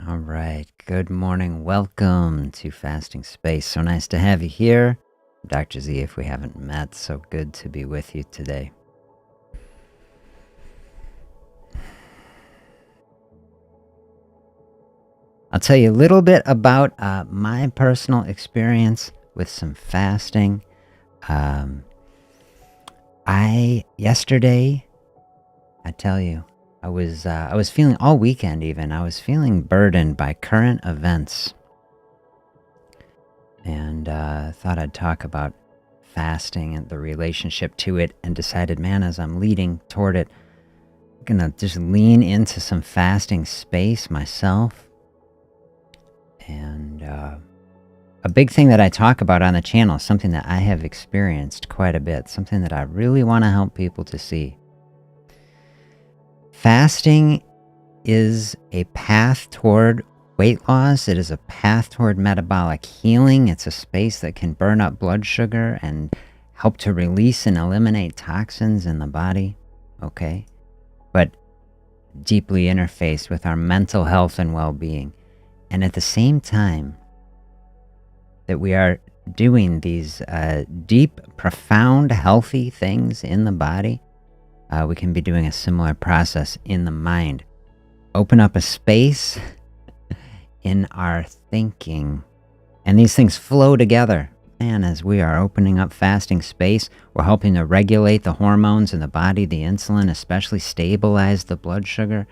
All right. Good morning. Welcome to Fasting Space. So nice to have you here. Dr. Z, if we haven't met, so good to be with you today. I'll tell you a little bit about my personal experience with some fasting. Yesterday, I tell you, I was feeling all weekend even. I was feeling burdened by current events, and thought I'd talk about fasting and the relationship to it, and decided, man, as I'm leading toward it, I'm gonna just lean into some fasting space myself. And a big thing that I talk about on the channel, something that I have experienced quite a bit, something that I really want to help people to see. Fasting is a path toward weight loss. It is a path toward metabolic healing. It's a space that can burn up blood sugar and help to release and eliminate toxins in the body, okay? But deeply interfaced with our mental health and well-being. And at the same time that we are doing these deep, profound, healthy things in the body, we can be doing a similar process in the mind. Open up a space in our thinking. And these things flow together. And as we are opening up fasting space, we're helping to regulate the hormones in the body, the insulin, especially stabilize the blood sugar.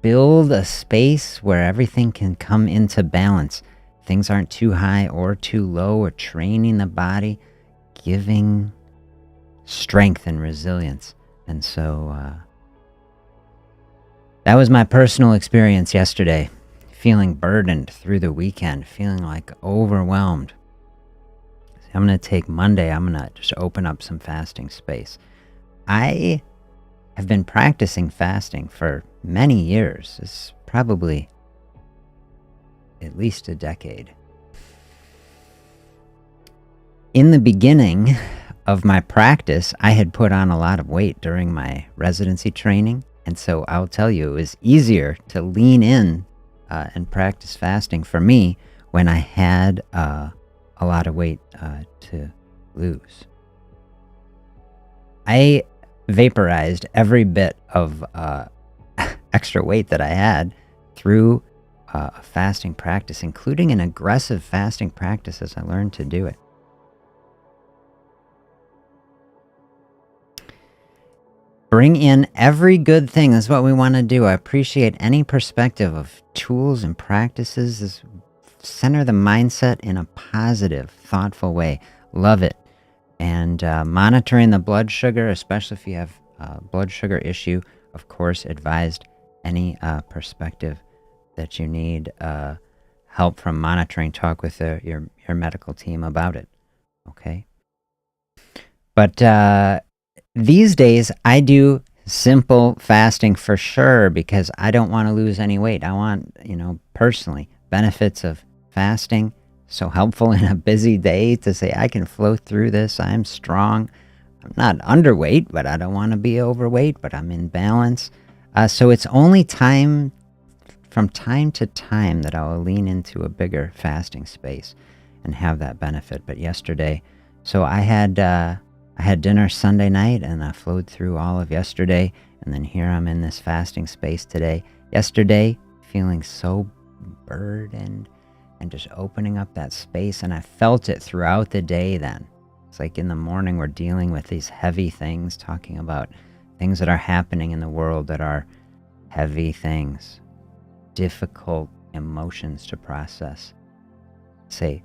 Build a space where everything can come into balance. Things aren't too high or too low, or training the body, giving strength and resilience. And so that was my personal experience yesterday, feeling burdened through the weekend, feeling like overwhelmed. I'm going to take Monday, I'm going to just open up some fasting space. I have been practicing fasting for many years. It's probably at least a decade. In the beginning of my practice, I had put on a lot of weight during my residency training. And so I'll tell you, it was easier to lean in and practice fasting for me when I had a lot of weight to lose. I vaporized every bit of extra weight that I had through a fasting practice, including an aggressive fasting practice as I learned to do it. Bring in every good thing. That's what we want to do. I appreciate any perspective of tools and practices. Center the mindset in a positive, thoughtful way. Love it. And monitoring the blood sugar, especially if you have a blood sugar issue, of course, advised any perspective that you need help from monitoring. Talk with your medical team about it, okay? But these days, I do simple fasting for sure because I don't want to lose any weight. I want, personally, benefits of fasting. So helpful in a busy day to say, I can flow through this. I'm strong. I'm not underweight, but I don't want to be overweight, but I'm in balance. So it's only from time to time that I will lean into a bigger fasting space and have that benefit. But yesterday, so I had dinner Sunday night and I flowed through all of yesterday. And then here I'm in this fasting space today. Yesterday, feeling so burdened and just opening up that space. And I felt it throughout the day then. It's like in the morning, we're dealing with these heavy things, talking about things that are happening in the world that are heavy things, difficult emotions to process. Say,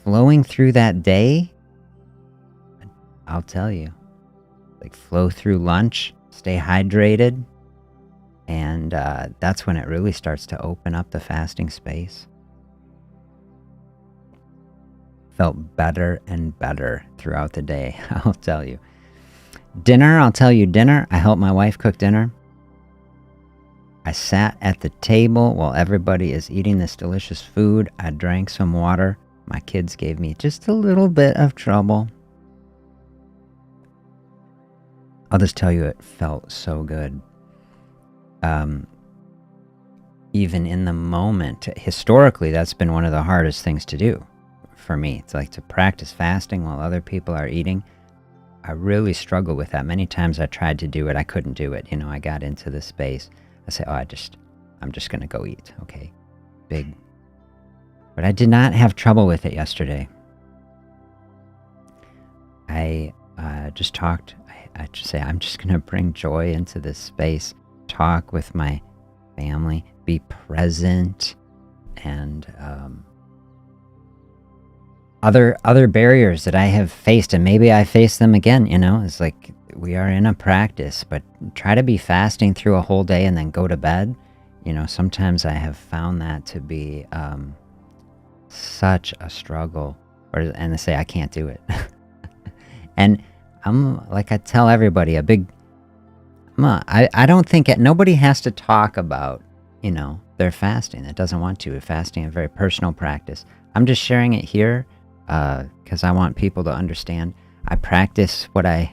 flowing through that day, I'll tell you, like flow through lunch, stay hydrated, and that's when it really starts to open up the fasting space. Felt better and better throughout the day, I'll tell you. Dinner, I helped my wife cook dinner. I sat at the table while everybody is eating this delicious food. I drank some water. My kids gave me just a little bit of trouble. I'll just tell you, it felt so good. even in the moment. Historically, that's been one of the hardest things to do for me. It's like to practice fasting while other people are eating. I really struggle with that. Many times I tried to do it, I couldn't do it. I got into this space. I say, I'm just going to go eat. Okay, big. But I did not have trouble with it yesterday. I just talked. I just say, I'm just going to bring joy into this space, talk with my family, be present, and other barriers that I have faced, and maybe I face them again. It's like we are in a practice, but try to be fasting through a whole day and then go to bed. Sometimes I have found that to be such a struggle, and they say I can't do it. And I'm like, I tell everybody, I don't think nobody has to talk about, their fasting that doesn't want to. Fasting is a very personal practice. I'm just sharing it here because I want people to understand. I practice what I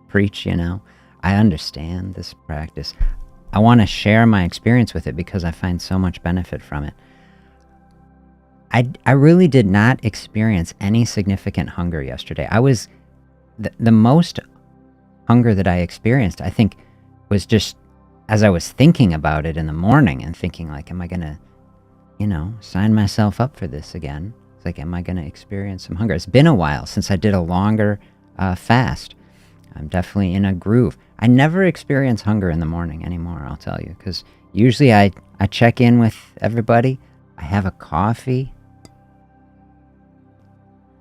preach, I understand this practice. I want to share my experience with it because I find so much benefit from it. I really did not experience any significant hunger yesterday. I was the most hunger that I experienced, I think, was just as I was thinking about it in the morning and thinking like, am I going to, sign myself up for this again? It's like, am I going to experience some hunger? It's been a while since I did a longer fast. I'm definitely in a groove. I never experience hunger in the morning anymore, I'll tell you, because usually I check in with everybody. I have a coffee,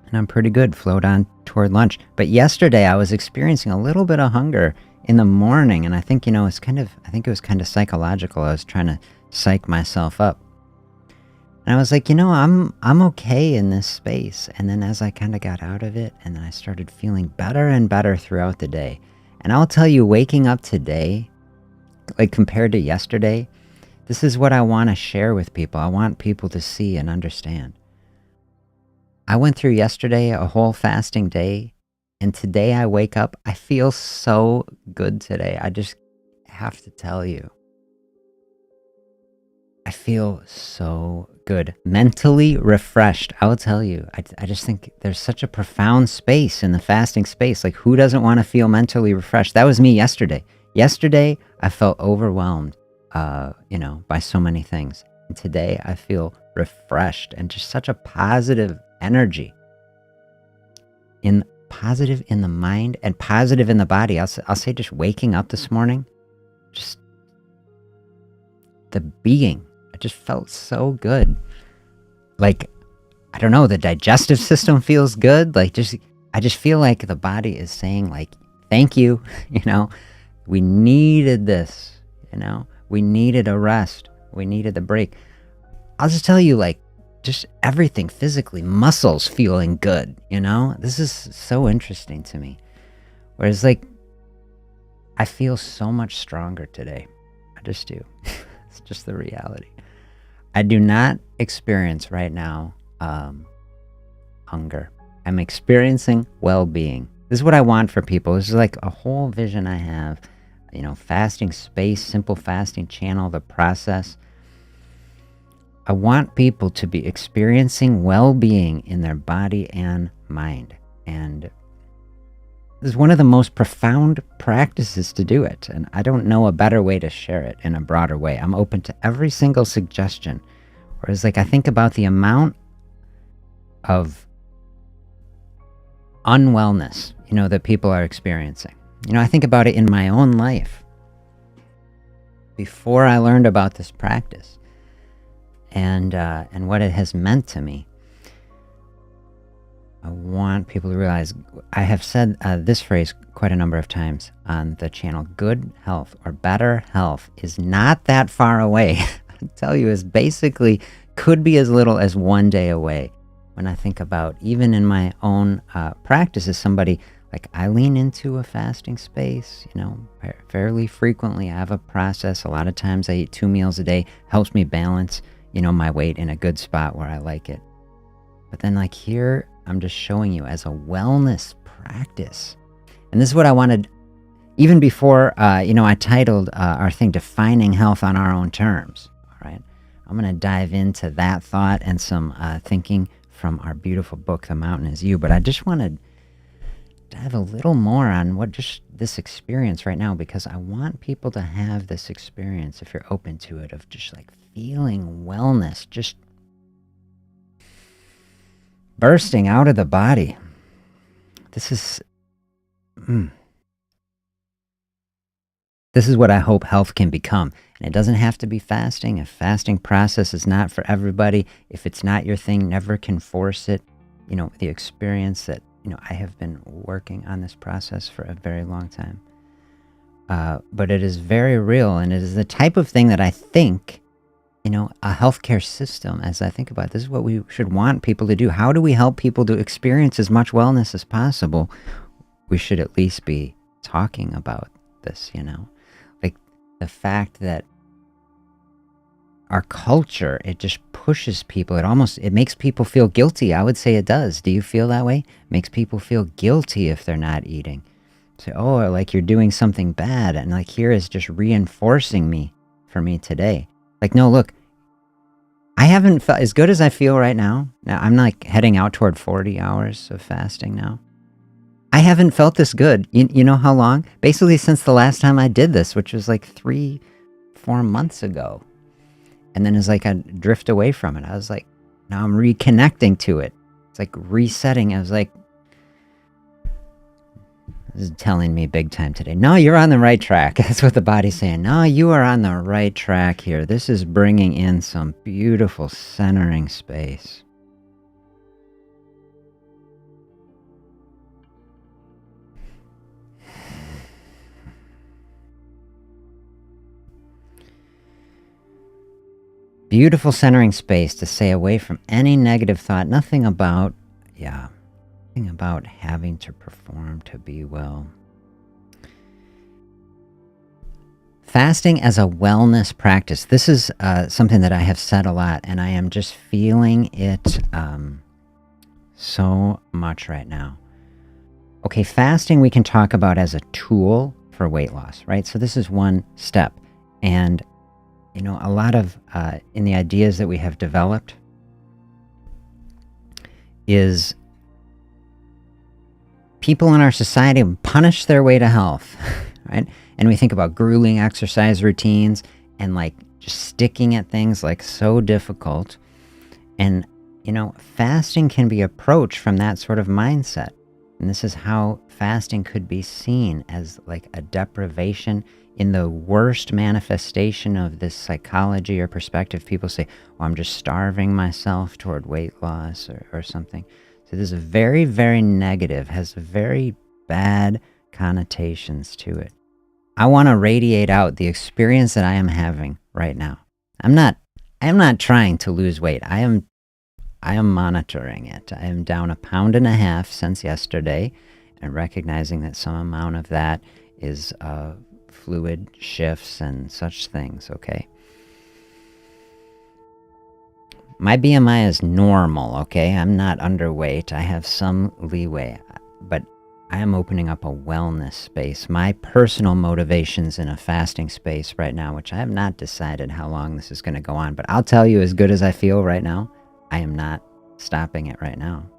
and I'm pretty good, float on toward lunch. But yesterday I was experiencing a little bit of hunger in the morning, and I think, I think it was kind of psychological. I was trying to psych myself up. And I was like, I'm okay in this space. And then as I kind of got out of it, and then I started feeling better and better throughout the day. And I'll tell you, waking up today, like compared to yesterday, this is what I want to share with people. I want people to see and understand. I went through yesterday a whole fasting day, and today I wake up, I feel so good today. I just have to tell you. I feel so good, mentally refreshed. I will tell you, I just think there's such a profound space in the fasting space. Like, who doesn't want to feel mentally refreshed? That was me yesterday. Yesterday, I felt overwhelmed, by so many things. And today, I feel refreshed and just such a positive energy. Positive in the mind and positive in the body. I'll say just waking up this morning, just the being. I just felt so good. Like, I don't know, the digestive system feels good. Like, I just feel like the body is saying, like, thank you. We needed this. We needed a rest. We needed the break. I'll just tell you, like, just everything physically, muscles feeling good. This is so interesting to me. Whereas, like, I feel so much stronger today. I just do. It's just the reality. I do not experience right now hunger. I'm experiencing well-being. This is what I want for people. This is like a whole vision I have. Fasting space, simple fasting channel, the process. I want people to be experiencing well-being in their body and mind. And this is one of the most profound practices to do it. And I don't know a better way to share it in a broader way. I'm open to every single suggestion. Whereas, like, I think about the amount of unwellness, that people are experiencing. I think about it in my own life. Before I learned about this practice and what it has meant to me, I want people to realize, I have said this phrase quite a number of times on the channel, good health or better health is not that far away. I tell you, is basically could be as little as one day away. When I think about, even in my own practice as somebody, like, I lean into a fasting space, fairly frequently. I have a process. A lot of times I eat 2 meals a day, helps me balance, my weight in a good spot where I like it. But then, like, here, I'm just showing you as a wellness practice. And this is what I wanted, even before, I titled our thing, Defining Health on Our Own Terms, all right? I'm going to dive into that thought and some thinking from our beautiful book, The Mountain Is You. But I just want to dive a little more on what just this experience right now, because I want people to have this experience, if you're open to it, of just like feeling wellness, just bursting out of the body. This is this is what I hope health can become. And it doesn't have to be fasting. If fasting process is not for everybody, if it's not your thing, never can force it. The experience that, I have been working on this process for a very long time. But it is very real, and it is the type of thing that I think, a healthcare system, as I think about it, this is what we should want people to do. How do we help people to experience as much wellness as possible? We should at least be talking about this, like the fact that our culture, it just pushes people. It makes people feel guilty. I would say it does. Do you feel that way? It makes people feel guilty if they're not eating. Say, oh, like you're doing something bad. And like here is just reinforcing for me today. Like, no, look, I haven't felt as good as I feel right now. Now I'm like heading out toward 40 hours of fasting now. I haven't felt this good. You know how long? Basically since the last time I did this, which was like 3-4 months ago. And then it's like I drift away from it. I was like, now I'm reconnecting to it. It's like resetting. I was like, this is telling me big time today. No, you're on the right track. That's what the body's saying. No, you are on the right track here. This is bringing in some beautiful centering space. Beautiful centering space to stay away from any negative thought. Nothing about having to perform to be well. Fasting as a wellness practice. This is something that I have said a lot, and I am just feeling it so much right now. Okay, fasting we can talk about as a tool for weight loss, right? So this is one step. And a lot of in the ideas that we have developed is people in our society punish their way to health, right? And we think about grueling exercise routines and like just sticking at things like so difficult. And, fasting can be approached from that sort of mindset. And this is how fasting could be seen as like a deprivation in the worst manifestation of this psychology or perspective. People say, well, I'm just starving myself toward weight loss or something. So this is very, very negative, has very bad connotations to it. I want to radiate out the experience that I am having right now. I am not trying to lose weight. I am monitoring it. I am down 1.5 pounds since yesterday, and recognizing that some amount of that is fluid shifts and such things, okay? My BMI is normal, okay? I'm not underweight. I have some leeway, but I am opening up a wellness space. My personal motivations in a fasting space right now, which I have not decided how long this is going to go on, but I'll tell you, as good as I feel right now, I am not stopping it right now.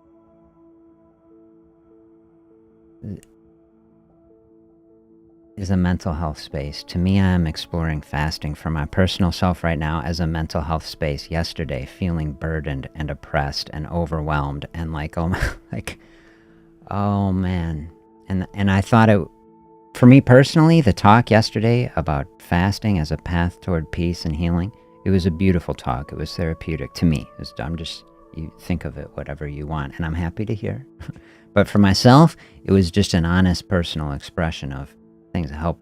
Is a mental health space. To me, I am exploring fasting for my personal self right now as a mental health space. Yesterday, feeling burdened and oppressed and overwhelmed and oh man. And I thought for me personally, the talk yesterday about fasting as a path toward peace and healing, it was a beautiful talk. It was therapeutic to me. You think of it whatever you want, and I'm happy to hear. But for myself, it was just an honest personal expression of things that help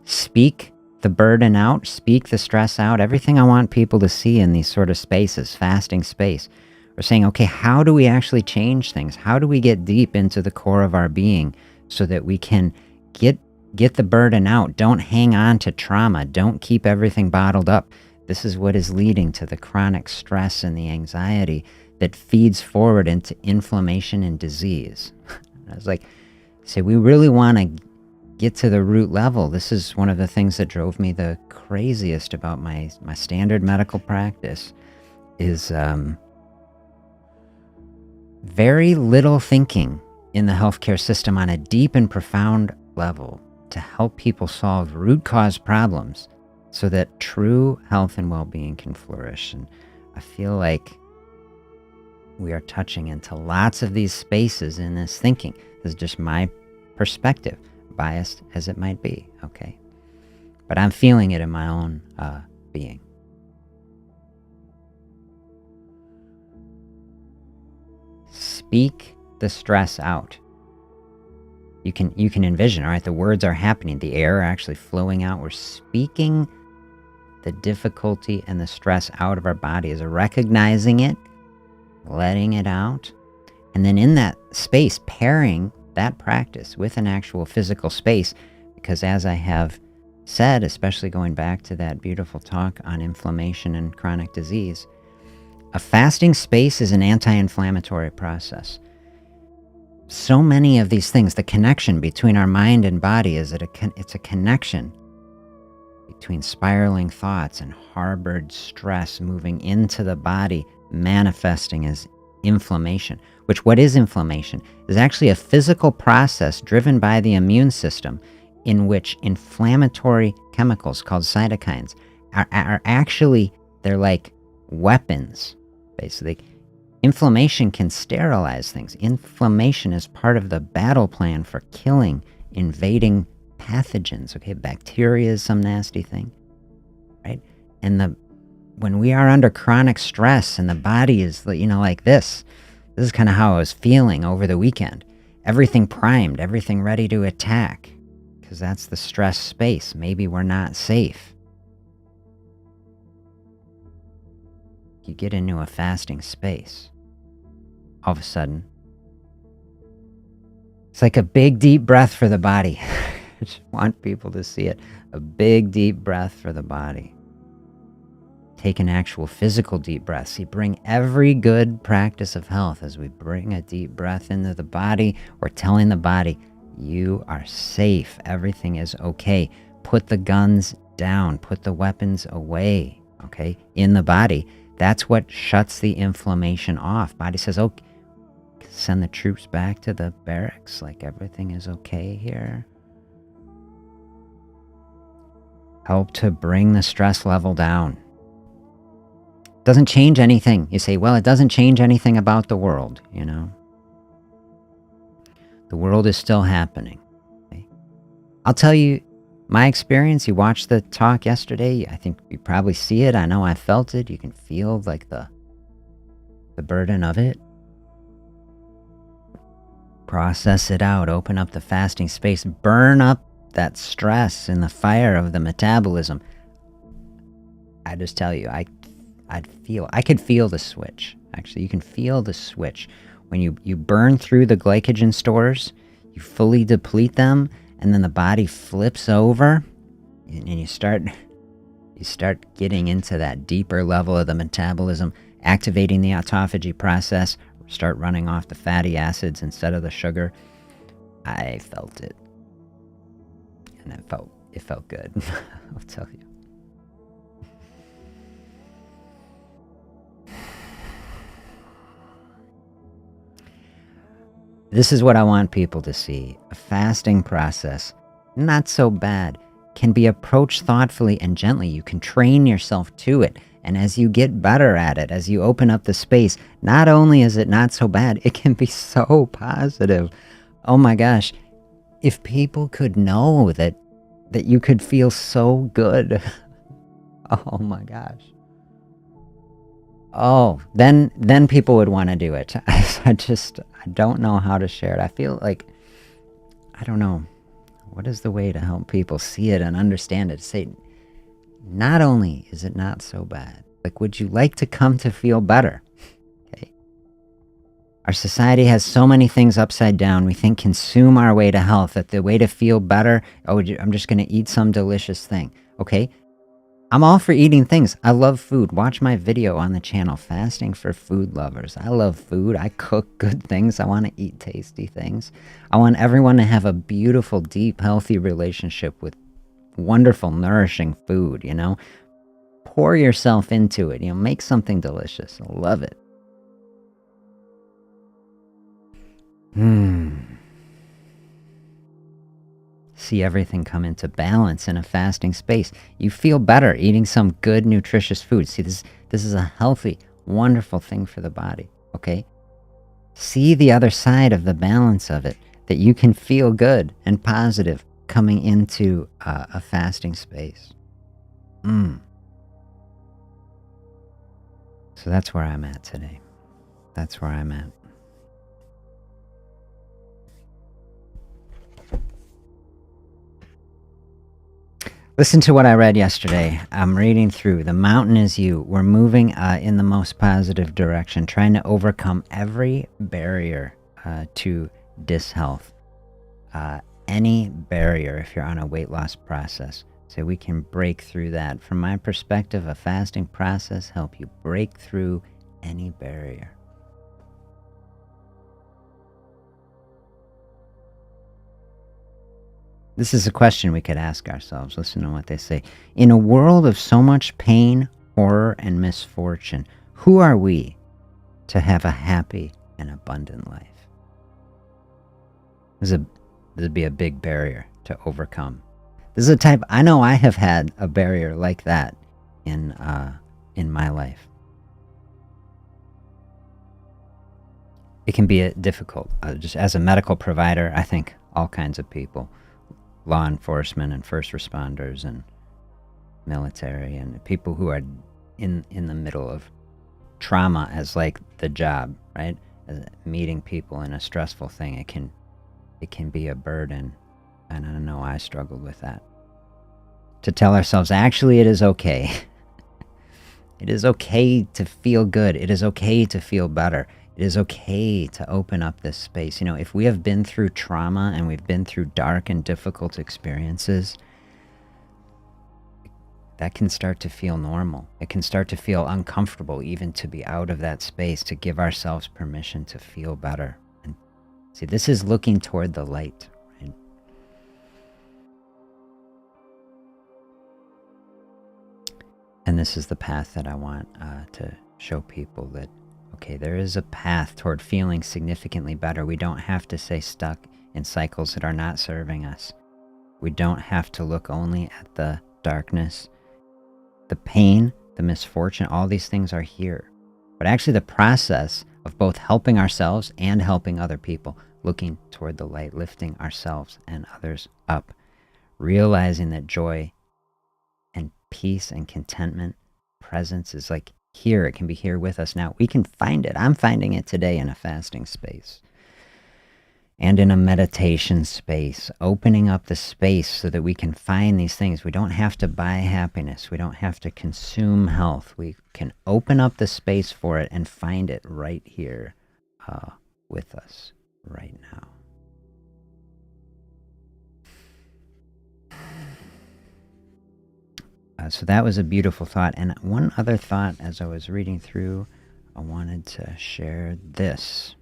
speak the burden out, speak the stress out, everything I want people to see in these sort of spaces, fasting space. We're saying, okay, how do we actually change things? How do we get deep into the core of our being so that we can get the burden out? Don't hang on to trauma. Don't keep everything bottled up. This is what is leading to the chronic stress and the anxiety that feeds forward into inflammation and disease. I was like, we really want to get to the root level. This is one of the things that drove me the craziest about my standard medical practice is very little thinking in the healthcare system on a deep and profound level to help people solve root cause problems so that true health and well-being can flourish. And I feel like we are touching into lots of these spaces in this thinking. This is just my perspective, biased as it might be, okay? But I'm feeling it in my own being. Speak the stress out. You can envision, all right, the words are happening, the air are actually flowing out. We're speaking the difficulty and the stress out of our bodies, recognizing it, letting it out, and then in that space, pairing that practice with an actual physical space, because as I have said, especially going back to that beautiful talk on inflammation and chronic disease, a fasting space is an anti-inflammatory process. So many of these things, the connection between our mind and body is it's a connection between spiraling thoughts and harbored stress moving into the body, manifesting as inflammation, which what is inflammation is actually a physical process driven by the immune system in which inflammatory chemicals called cytokines are actually, they're like weapons, basically. Inflammation can sterilize things. Inflammation is part of the battle plan for killing invading pathogens, okay? Bacteria is some nasty thing, right? And when we are under chronic stress and the body is, like this is kind of how I was feeling over the weekend. Everything primed, everything ready to attack, because that's the stress space. Maybe we're not safe. You get into a fasting space, all of a sudden, it's like a big deep breath for the body. I just want people to see it. A big deep breath for the body. Take an actual physical deep breath. See, bring every good practice of health as we bring a deep breath into the body. We're telling the body, you are safe. Everything is okay. Put the guns down. Put the weapons away, okay, in the body. That's what shuts the inflammation off. Body says, okay, send the troops back to the barracks. Like everything is okay here. Help to bring the stress level down. Doesn't change anything. You say, well, it doesn't change anything about the world, The world is still happening. Okay? I'll tell you my experience. You watched the talk yesterday. I think you probably see it. I know I felt it. You can feel like the burden of it. Process it out. Open up the fasting space. Burn up that stress in the fire of the metabolism. I just tell you, I could feel the switch. Actually, you can feel the switch. When you burn through the glycogen stores, you fully deplete them, and then the body flips over, and you start getting into that deeper level of the metabolism, activating the autophagy process, start running off the fatty acids instead of the sugar. I felt it. And it felt good. I'll tell you. This is what I want people to see. A fasting process, not so bad, can be approached thoughtfully and gently. You can train yourself to it. And as you get better at it, as you open up the space, not only is it not so bad, it can be so positive. Oh my gosh. If people could know that you could feel so good. Oh my gosh. Oh, then people would want to do it. I don't know how to share it. I feel like, I don't know. What is the way to help people see it and understand it? Say, not only is it not so bad, like, would you like to come to feel better? Okay. Our society has so many things upside down. We think consume our way to health, that the way to feel better, I'm just going to eat some delicious thing. Okay. I'm all for eating things. I love food. Watch my video on the channel, Fasting for Food Lovers. I love food. I cook good things. I want to eat tasty things. I want everyone to have a beautiful, deep, healthy relationship with wonderful, nourishing food, you know? Pour yourself into it. You know, make something delicious. I love it. See everything come into balance in a fasting space. You feel better eating some good, nutritious food. See, this is a healthy, wonderful thing for the body, okay? See the other side of the balance of it, that you can feel good and positive coming into a fasting space. So that's where I'm at today. That's where I'm at. Listen to what I read yesterday. I'm reading through. The mountain is you. We're moving in the most positive direction, trying to overcome every barrier to dishealth. Any barrier if you're on a weight loss process. So we can break through that. From my perspective, a fasting process helps you break through any barrier. This is a question we could ask ourselves. Listen to what they say. In a world of so much pain, horror, and misfortune, who are we to have a happy and abundant life? This would be a big barrier to overcome. This is a type, I know I have had a barrier like that in my life. It can be difficult. Just as a medical provider, I think all kinds of people, law enforcement and first responders and military and people who are in the middle of trauma as like the job, right? As meeting people in a stressful thing, it can be a burden. And I don't know, I struggled with that. To tell ourselves, actually, it is okay. It is okay to feel good. It is okay to feel better. It is okay to open up this space. You know, if we have been through trauma and we've been through dark and difficult experiences, that can start to feel normal. It can start to feel uncomfortable even to be out of that space, to give ourselves permission to feel better. And see, this is looking toward the light, right? And this is the path that I want to show people that, okay, there is a path toward feeling significantly better. We don't have to stay stuck in cycles that are not serving us. We don't have to look only at the darkness. The pain, the misfortune, all these things are here. But actually the process of both helping ourselves and helping other people, looking toward the light, lifting ourselves and others up, realizing that joy and peace and contentment, presence is like here. It can be here with us now. We can find it. I'm finding it today in a fasting space and in a meditation space, opening up the space so that we can find these things. We don't have to buy happiness. We don't have to consume health. We can open up the space for it and find it right here with us right now. So that was a beautiful thought. And one other thought as I was reading through, I wanted to share this.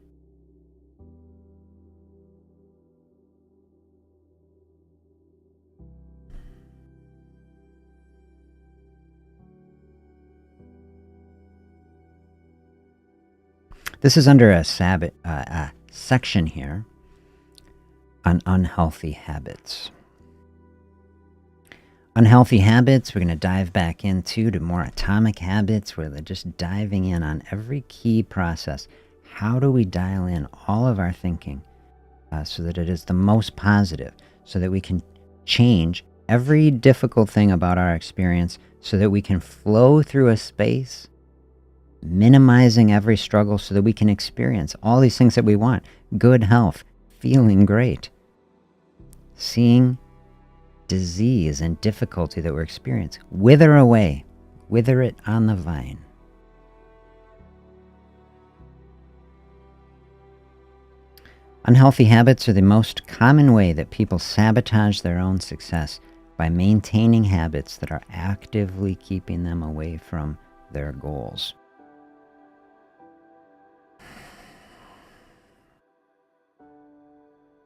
This is under a section here on unhealthy habits. Unhealthy habits, we're going to dive back into more atomic habits where they're just diving in on every key process. How do we dial in all of our thinking so that it is the most positive, so that we can change every difficult thing about our experience, so that we can flow through a space, minimizing every struggle so that we can experience all these things that we want. Good health, feeling great, seeing disease and difficulty that we're experiencing wither away, wither it on the vine. Unhealthy habits are the most common way that people sabotage their own success by maintaining habits that are actively keeping them away from their goals.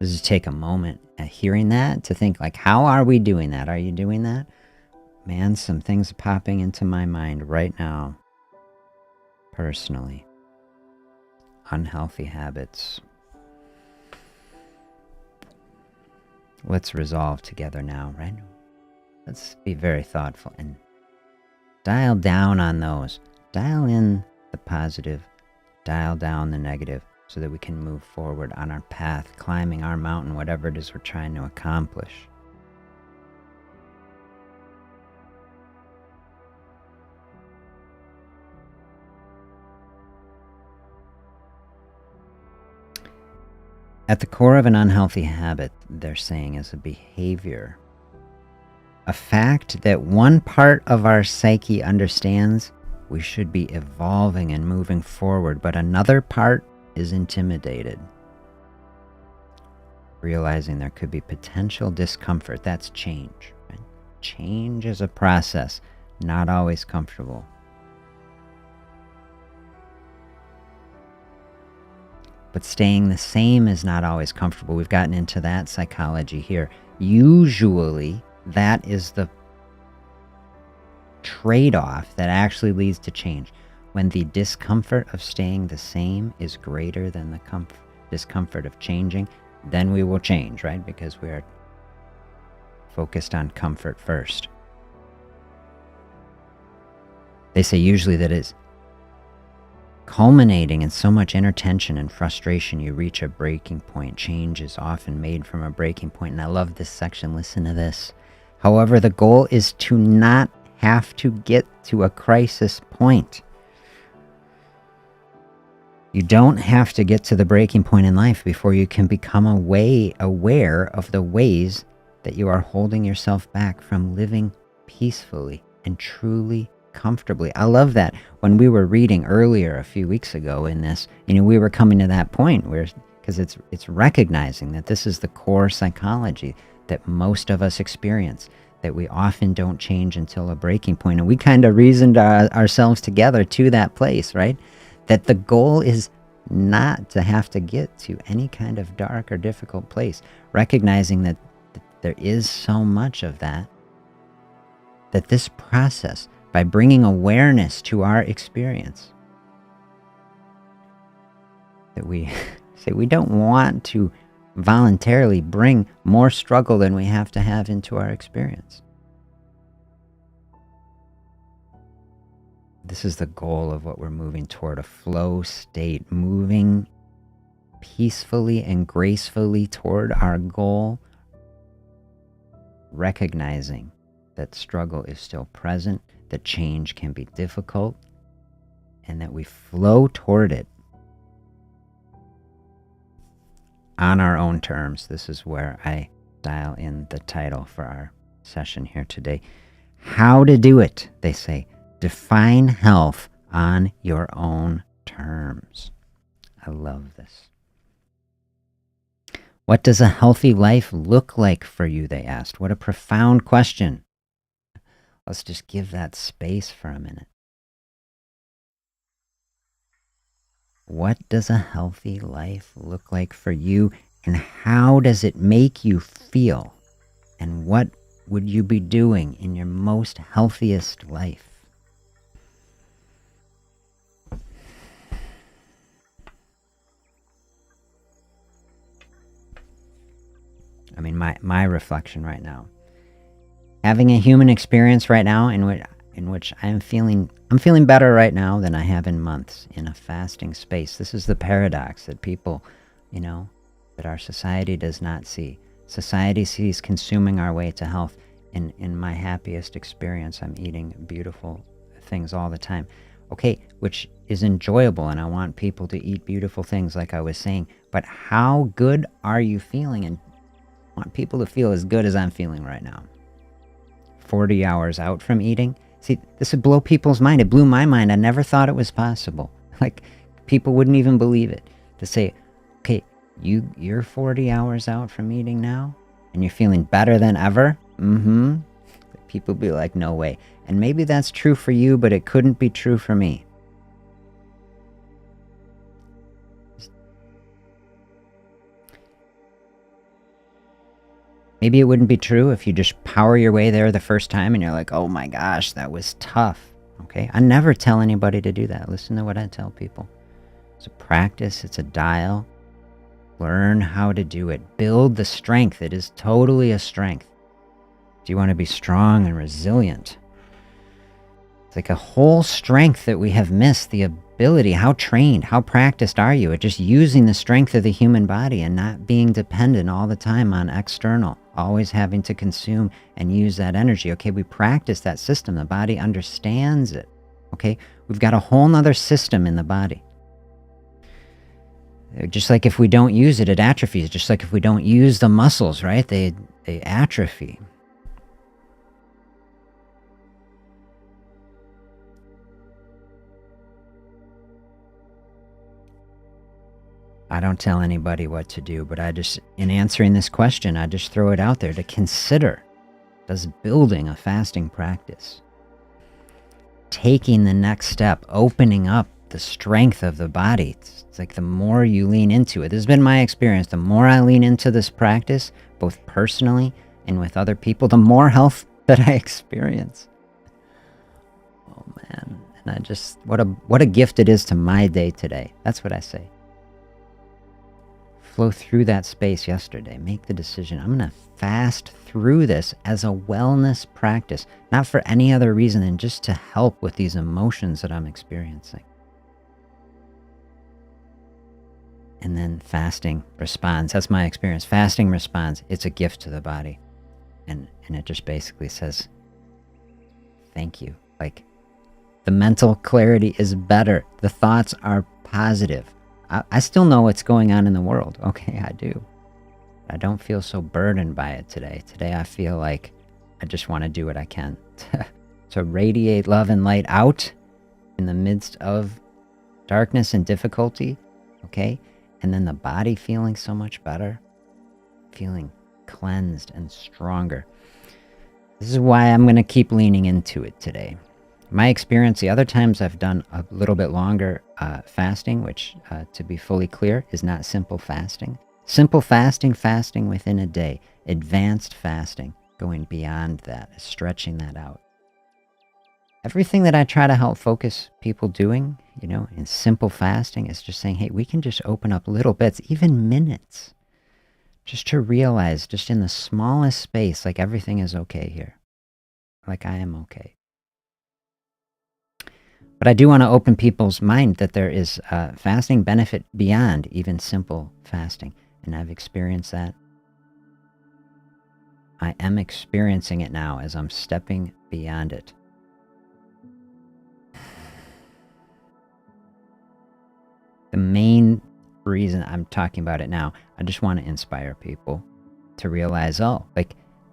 Just take a moment at hearing that to think, like, how are we doing that? Are you doing that? Man, some things are popping into my mind right now, personally. Unhealthy habits. Let's resolve together now, right? Let's be very thoughtful and dial down on those. Dial in the positive, dial down the negative, so that we can move forward on our path, climbing our mountain, whatever it is we're trying to accomplish. At the core of an unhealthy habit, they're saying, is a behavior. A fact that one part of our psyche understands we should be evolving and moving forward, but another part is intimidated. Realizing there could be potential discomfort. That's change. Right? Change is a process, not always comfortable. But staying the same is not always comfortable. We've gotten into that psychology here. Usually, that is the trade-off that actually leads to change. When the discomfort of staying the same is greater than the discomfort of changing, then we will change, right? Because we are focused on comfort first. They say usually that is culminating in so much inner tension and frustration, you reach a breaking point. Change is often made from a breaking point. And I love this section. Listen to this. However, the goal is to not have to get to a crisis point. You don't have to get to the breaking point in life before you can become aware of the ways that you are holding yourself back from living peacefully and truly comfortably. I love that. When we were reading earlier a few weeks ago in this, we were coming to that point where, because it's recognizing that this is the core psychology that most of us experience, that we often don't change until a breaking point. And we kind of reasoned ourselves together to that place, right? That the goal is not to have to get to any kind of dark or difficult place, recognizing that there is so much of that this process, by bringing awareness to our experience, that we say we don't want to voluntarily bring more struggle than we have to have into our experience. This is the goal of what we're moving toward, a flow state, moving peacefully and gracefully toward our goal, recognizing that struggle is still present, that change can be difficult, and that we flow toward it on our own terms. This is where I dial in the title for our session here today. How to do it, they say. Define health on your own terms. I love this. What does a healthy life look like for you, they asked. What a profound question. Let's just give that space for a minute. What does a healthy life look like for you, and how does it make you feel? And what would you be doing in your most healthiest life? I mean, my reflection right now, having a human experience right now in which I'm feeling better right now than I have in months in a fasting space. This is the paradox that people, that our society does not see. Society sees consuming our way to health. In my happiest experience, I'm eating beautiful things all the time. Okay, which is enjoyable, and I want people to eat beautiful things like I was saying, but how good are you feeling? And I want people to feel as good as I'm feeling right now. 40 hours out from eating. See, this would blow people's mind. It blew my mind. I never thought it was possible. Like, people wouldn't even believe it. To say, okay, you're 40 hours out from eating now, and you're feeling better than ever. People be like, no way. And maybe that's true for you, but it couldn't be true for me. Maybe it wouldn't be true if you just power your way there the first time and you're like, oh my gosh, that was tough. Okay? I never tell anybody to do that. Listen to what I tell people. It's a practice. It's a dial. Learn how to do it. Build the strength. It is totally a strength. Do you want to be strong and resilient? It's like a whole strength that we have missed. The ability, how trained, how practiced are you at just using the strength of the human body and not being dependent all the time on external, always having to consume and use that energy. Okay, we practice that system. The body understands it. Okay, we've got a whole nother system in the body. Just like if we don't use it, it atrophies. Just like if we don't use the muscles, right? They atrophy. I don't tell anybody what to do, but in answering this question, I just throw it out there to consider. Does building a fasting practice, taking the next step, opening up the strength of the body. It's like the more you lean into it. This has been my experience. The more I lean into this practice, both personally and with other people, the more health that I experience. Oh man. And I just, what a gift it is to my day today. That's what I say. Flow through that space yesterday. Make the decision. I'm going to fast through this as a wellness practice, not for any other reason than just to help with these emotions that I'm experiencing. And then fasting responds. That's my experience. Fasting responds. It's a gift to the body. And it just basically says, thank you. Like, the mental clarity is better. The thoughts are positive. I still know what's going on in the world. Okay, I do. I don't feel so burdened by it today. Today I feel like I just want to do what I can to radiate love and light out in the midst of darkness and difficulty. Okay? And then the body feeling so much better. Feeling cleansed and stronger. This is why I'm going to keep leaning into it today. My experience, the other times I've done a little bit longer fasting, which, to be fully clear, is not simple fasting. Simple fasting, fasting within a day. Advanced fasting, going beyond that, stretching that out. Everything that I try to help focus people doing, in simple fasting is just saying, hey, we can just open up little bits, even minutes, just to realize, just in the smallest space, like everything is okay here. Like I am okay. But I do want to open people's mind that there is fasting benefit beyond even simple fasting. And I've experienced that. I am experiencing it now as I'm stepping beyond it. The main reason I'm talking about it now, I just want to inspire people to realize,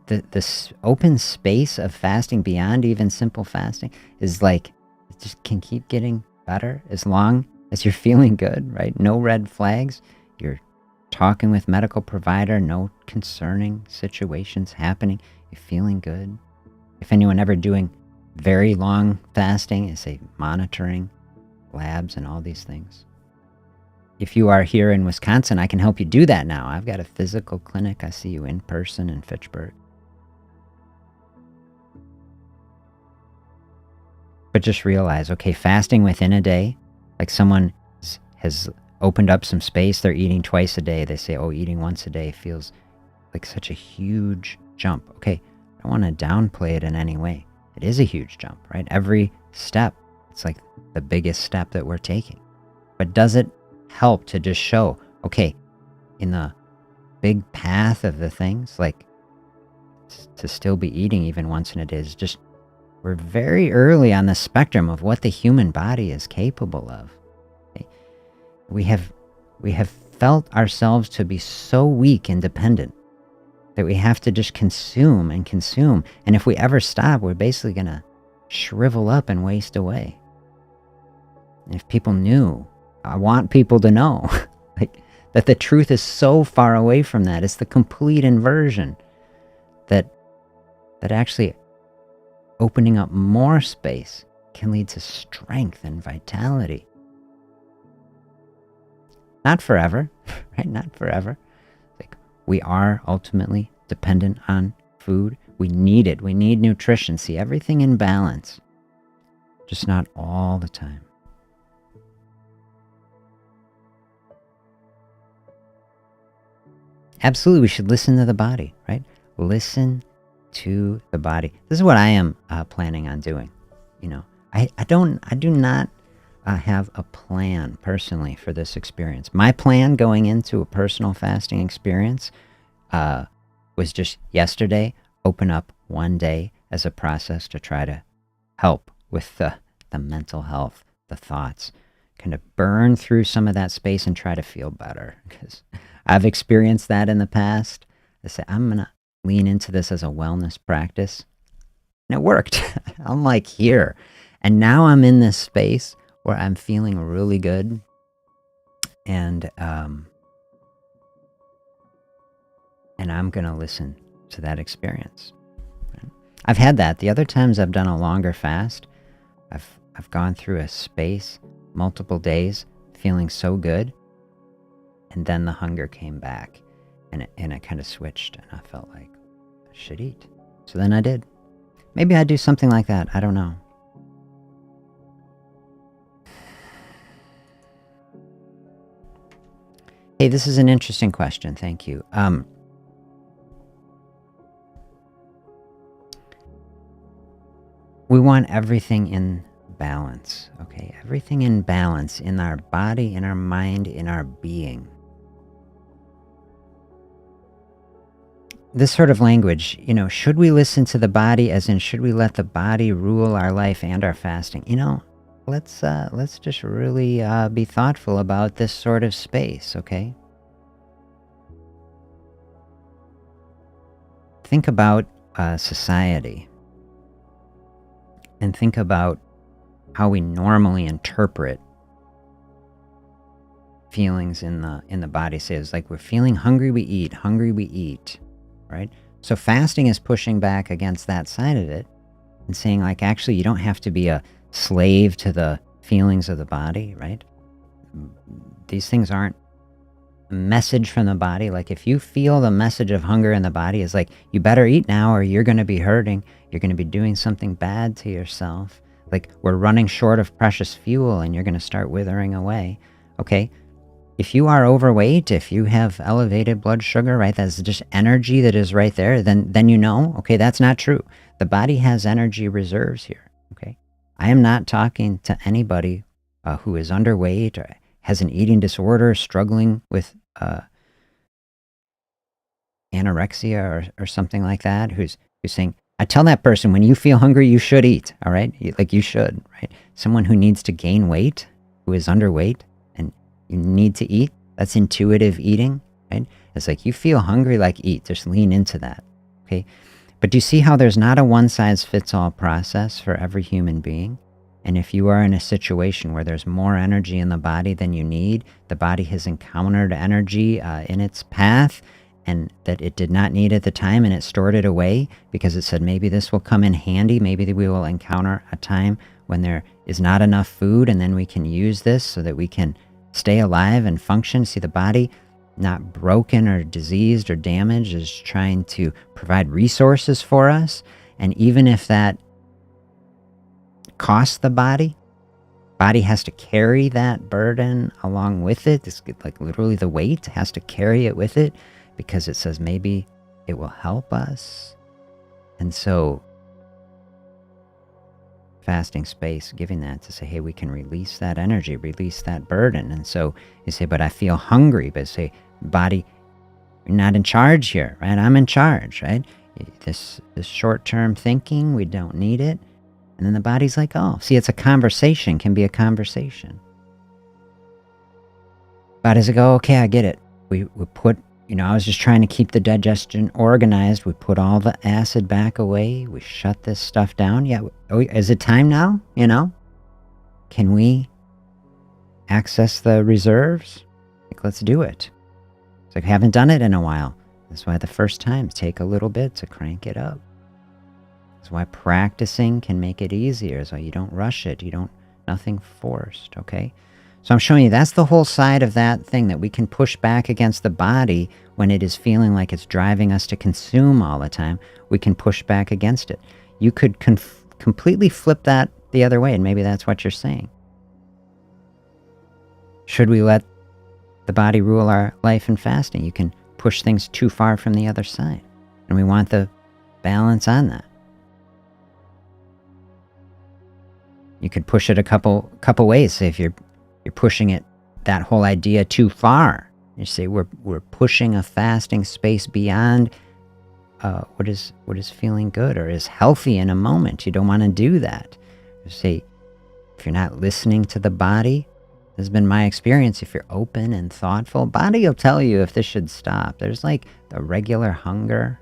this open space of fasting beyond even simple fasting is like, it just can keep getting better as long as you're feeling good, right? No red flags. You're talking with medical provider, no concerning situations happening. You're feeling good. If anyone ever doing very long fasting, is say monitoring labs and all these things. If you are here in Wisconsin, I can help you do that now. I've got a physical clinic. I see you in person in Fitchburg. But just realize, okay, fasting within a day, like someone has opened up some space, they're eating twice a day. They say, eating once a day feels like such a huge jump. Okay, I don't want to downplay it in any way. It is a huge jump, right? Every step, it's like the biggest step that we're taking. But does it help to just show, okay, in the big path of the things, like to still be eating even once in a day is just, we're very early on the spectrum of what the human body is capable of. Okay? We have felt ourselves to be so weak and dependent that we have to just consume and consume. And if we ever stop, we're basically going to shrivel up and waste away. And if people knew, I want people to know that the truth is so far away from that. It's the complete inversion that that actually opening up more space can lead to strength and vitality. Not forever, right? Not forever. Like, we are ultimately dependent on food. We need it. We need nutrition. See, everything in balance, just not all the time. Absolutely, we should listen to the body, right? Listen to the body. This is what I am planning on doing. You know, I do not have a plan personally for this experience. My plan going into a personal fasting experience was just yesterday, open up one day as a process to try to help with the mental health, the thoughts, kind of burn through some of that space and try to feel better, because I've experienced that in the past. I say, I'm going to lean into this as a wellness practice. And it worked. I'm like here. And now I'm in this space where I'm feeling really good. And I'm going to listen to that experience. I've had that. The other times I've done a longer fast, I've gone through a space, multiple days, feeling so good. And then the hunger came back, and I kind of switched, and I felt like I should eat. So then I did. Maybe I'd do something like that. I don't know. Hey, this is an interesting question. Thank you. We want everything in balance, okay? Everything in balance in our body, in our mind, in our being. This sort of language, you know, should we listen to the body, as in should we let the body rule our life and our fasting? You know, let's just really be thoughtful about this sort of space, okay? Think about society, and think about how we normally interpret feelings in the body. Say it's like we're feeling hungry, we eat. Hungry, we eat. Right? So fasting is pushing back against that side of it and saying, like, actually, you don't have to be a slave to the feelings of the body, right? These things aren't a message from the body. Like, if you feel the message of hunger in the body is like, you better eat now or you're going to be hurting. You're going to be doing something bad to yourself. Like, we're running short of precious fuel and you're going to start withering away. Okay? If you are overweight, if you have elevated blood sugar, right, that's just energy that is right there, then you know, okay, that's not true. The body has energy reserves here, okay? I am not talking to anybody who is underweight or has an eating disorder, struggling with anorexia or something like that, who's saying, I tell that person, when you feel hungry, you should eat, all right? Like, you should, right? Someone who needs to gain weight, who is underweight, you need to eat. That's intuitive eating, right? It's like, you feel hungry, like, eat. Just lean into that, okay? But do you see how there's not a one-size-fits-all process for every human being? And if you are in a situation where there's more energy in the body than you need, the body has encountered energy in its path and that it did not need at the time, and it stored it away because it said, maybe this will come in handy. Maybe we will encounter a time when there is not enough food, and then we can use this so that we can stay alive and function. See, the body, not broken or diseased or damaged, is trying to provide resources for us. And even if that costs the body has to carry that burden along with it. It's like literally the weight has to carry it with it because it says maybe it will help us. And so fasting space, giving that to say, hey, we can release that energy, release that burden. And so you say, but I feel hungry. But say, body, you're not in charge here, right? I'm in charge, right? This short-term thinking, we don't need it. And then the body's like, oh, see, it's a conversation, can be a conversation. Body's like, oh, okay, I get it. We put, I was just trying to keep the digestion organized. We put all the acid back away. We shut this stuff down. Yeah. Is it time now? Can we access the reserves? Like, let's do it. It's like, I haven't done it in a while. That's why the first time, take a little bit to crank it up. That's why practicing can make it easier. So you don't rush it. Nothing forced, okay? So I'm showing you that's the whole side of that thing, that we can push back against the body when it is feeling like it's driving us to consume all the time. We can push back against it. You could completely flip that the other way, and maybe that's what you're saying. Should we let the body rule our life in fasting? You can push things too far from the other side, and we want the balance on that. You could push it a couple ways. Say if you're pushing it, that whole idea, too far. You say we're pushing a fasting space beyond what is feeling good or is healthy in a moment. You don't want to do that. You say, if you're not listening to the body, this has been my experience. If you're open and thoughtful, body will tell you if this should stop. There's like the regular hunger,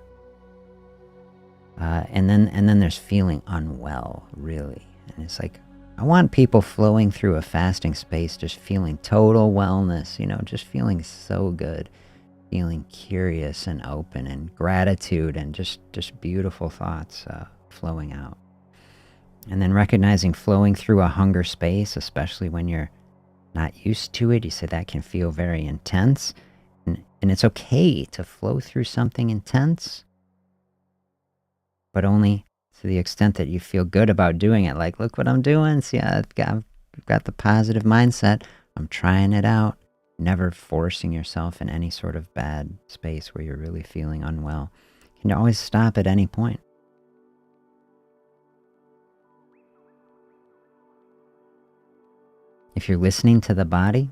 and then there's feeling unwell, really. And it's like, I want people flowing through a fasting space just feeling total wellness, just feeling so good, feeling curious and open and gratitude and just beautiful thoughts flowing out. And then recognizing flowing through a hunger space, especially when you're not used to it. You say that can feel very intense, and it's okay to flow through something intense, but only to the extent that you feel good about doing it. Like, look what I'm doing. See, I've got the positive mindset. I'm trying it out. Never forcing yourself in any sort of bad space where you're really feeling unwell. You can always stop at any point. If you're listening to the body,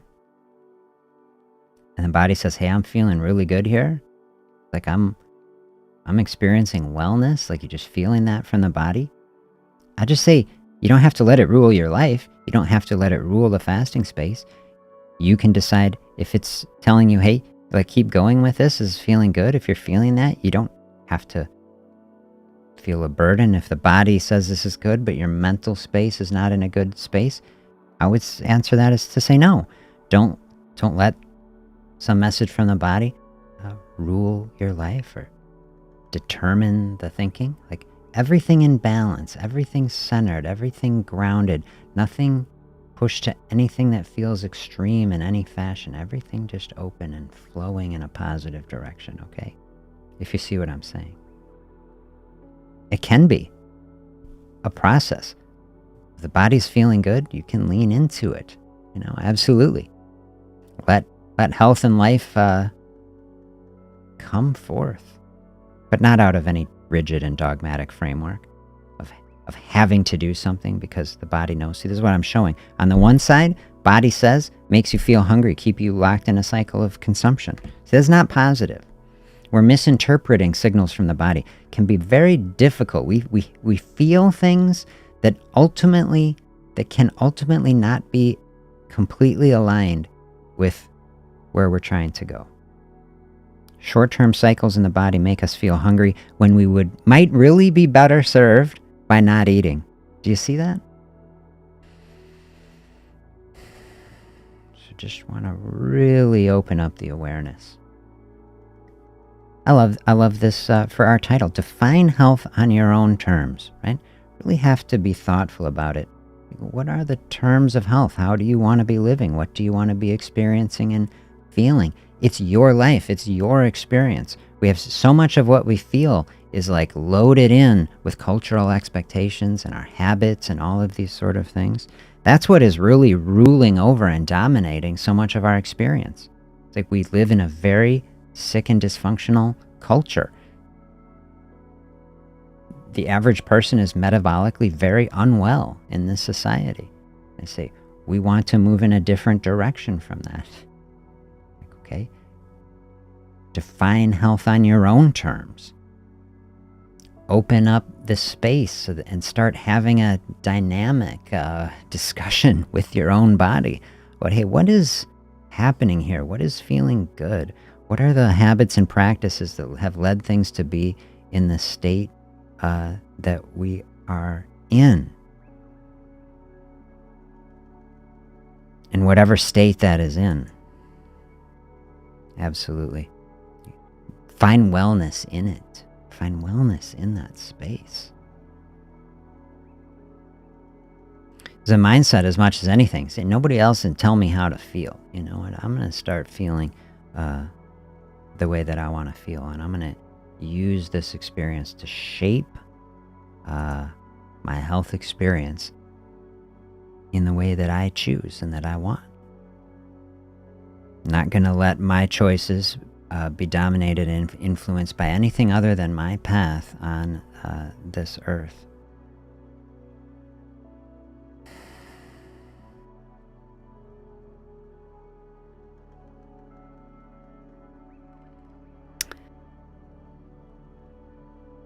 and the body says, hey, I'm feeling really good here, like I'm experiencing wellness, like you're just feeling that from the body, I just say, you don't have to let it rule your life. You don't have to let it rule the fasting space. You can decide if it's telling you, hey, like keep going with this, is feeling good. If you're feeling that, you don't have to feel a burden. If the body says this is good, but your mental space is not in a good space, I would answer that as to say no. Don't let some message from the body rule your life or determine the thinking. Like everything in balance, everything centered, everything grounded, nothing pushed to anything that feels extreme in any fashion. Everything just open and flowing in a positive direction, okay? If you see what I'm saying. It can be a process. If the body's feeling good, you can lean into it. Absolutely. Let health and life come forth, but not out of any rigid and dogmatic framework of having to do something because the body knows. See, this is what I'm showing. On the one side, body says, makes you feel hungry, keep you locked in a cycle of consumption. See, that's not positive. We're misinterpreting signals from the body. It can be very difficult. We feel things that can ultimately not be completely aligned with where we're trying to go. Short-term cycles in the body make us feel hungry when we might really be better served by not eating. Do you see that? So just want to really open up the awareness. I love this for our title, Define Health on Your Own Terms, right? Really have to be thoughtful about it. What are the terms of health? How do you want to be living? What do you want to be experiencing and feeling? It's your life. It's your experience. We have so much of what we feel is like loaded in with cultural expectations and our habits and all of these sort of things. That's what is really ruling over and dominating so much of our experience. It's like we live in a very sick and dysfunctional culture. The average person is metabolically very unwell in this society. I say, we want to move in a different direction from that. Okay? Define health on your own terms. Open up the space and start having a dynamic discussion with your own body. But hey, what is happening here? What is feeling good? What are the habits and practices that have led things to be in the state that we are in? In whatever state that is in. Absolutely. Find wellness in it. Find wellness in that space. It's a mindset as much as anything. See, nobody else can tell me how to feel. You know what? I'm going to start feeling the way that I want to feel. And I'm going to use this experience to shape my health experience in the way that I choose and that I want. I'm not going to let my choices be dominated and influenced by anything other than my path on this earth.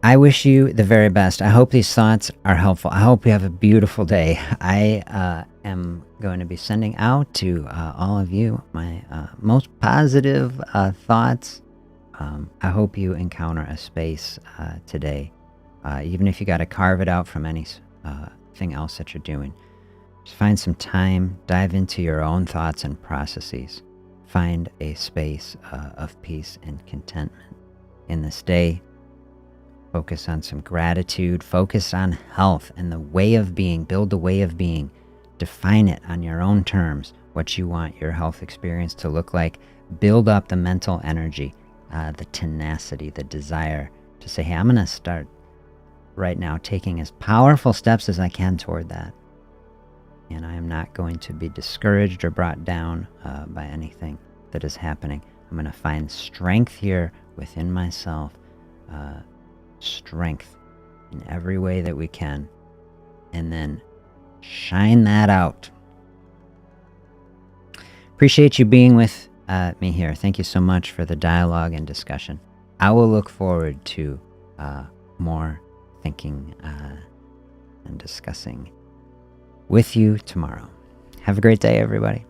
I wish you the very best. I hope these thoughts are helpful. I hope you have a beautiful day. I am going to be sending out to all of you my most positive thoughts. I hope you encounter a space today, even if you got to carve it out from anything else that you're doing. Just find some time, dive into your own thoughts and processes. Find a space of peace and contentment in this day. Focus on some gratitude. Focus on health and the way of being. Build the way of being. Define it on your own terms, what you want your health experience to look like. Build up the mental energy, the tenacity, the desire to say, hey, I'm going to start right now taking as powerful steps as I can toward that. And I am not going to be discouraged or brought down by anything that is happening. I'm going to find strength here within myself. Strength in every way that we can, and then shine that out. Appreciate you being with me here. Thank you so much for the dialogue and discussion. I will look forward to more thinking and discussing with you tomorrow. Have a great day, everybody.